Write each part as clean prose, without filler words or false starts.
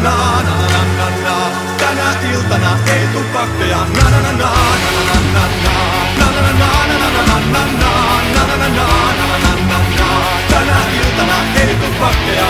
na na na na na. Tänä iltana ei tupakkeja. Na na na na na na na. Na na na na na na na na. Na na na na na na na. Tänä iltana ei tupakkeja.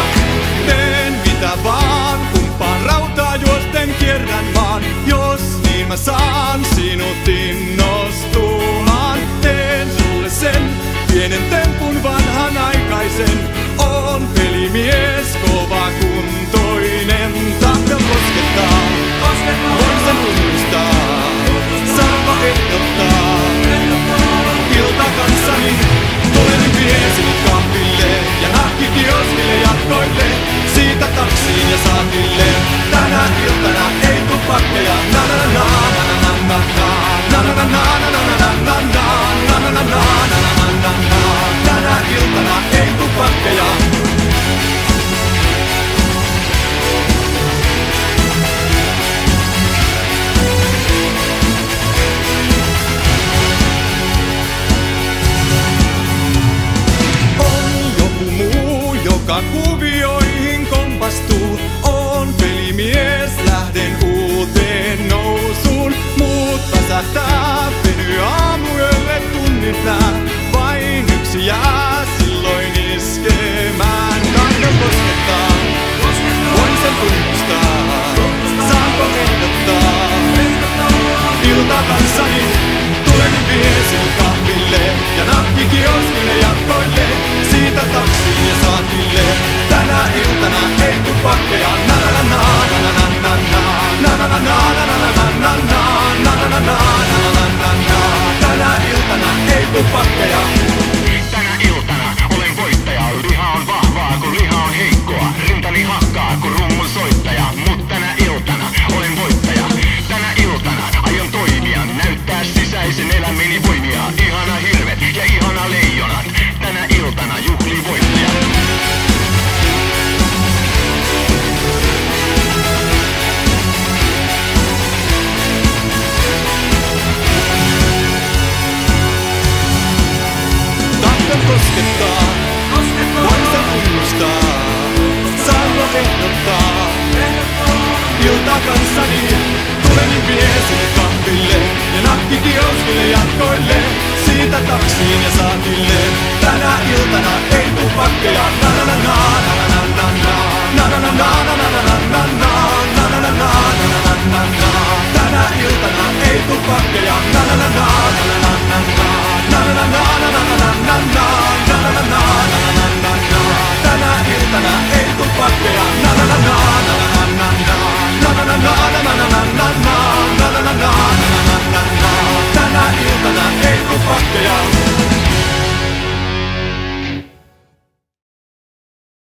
Teen mitä vaan, kumppaan rautaa juosten kierrän vaan. Jos niin mä saan sinut innostumaan. Teen sulle sen pienen tempun vanhanaikaisen. Oon pelimies, kova kuntoinen. Tahto koskettaa, voin sen uudistaa. Saanpa ehdottaa ilta kanssani. Tulen vie sinut kahville ja nahkikioskille jatkoille. Siitä taksiin ja saatille. Tänä iltana ei tupakkeja. Na na na na na na na. Na na na na na na na na. Na na na na na na na. Tänä iltana ei tupakkeja. Joka kuvioihin kompastuu, on pelimies, lähden uuteen nousuun. Muut väsähtää, venyy aamuyölle tunnittaa. Vain yksi jää silloin iskemään. Tahto koskettaa, voin sen tunnustaa. Saanko ehdottaa ilta kanssani? Tulen vie sinut kahville ja nahkikioskille jatkoille. Siitä taksiin ja saatille. Tänä iltana ei tupakkeja. Na na na na na na na. Na na na na na na na na. Na na na na na na na. Tänä iltana ei tupakkeja. Tänä iltana olen voittaja. Liha on vahvaa, kun liha on heikkoa. Rintani hakkaa, kun rummun soittaja. Mut tänä iltana olen voittaja. Tänä iltana aion toimia. Näyttää sisäisen elämäni voimia. Ihana hirvet ja ihana leijonat. Tänä iltana juhli voittaja. Tahto koskettaa, voin sen tunnustaa. Saanko ehdottaa ilta kanssani? Tulen vie sinut kahville ja nahkikioskille jatkoille. Siitä taksiin ja saatille.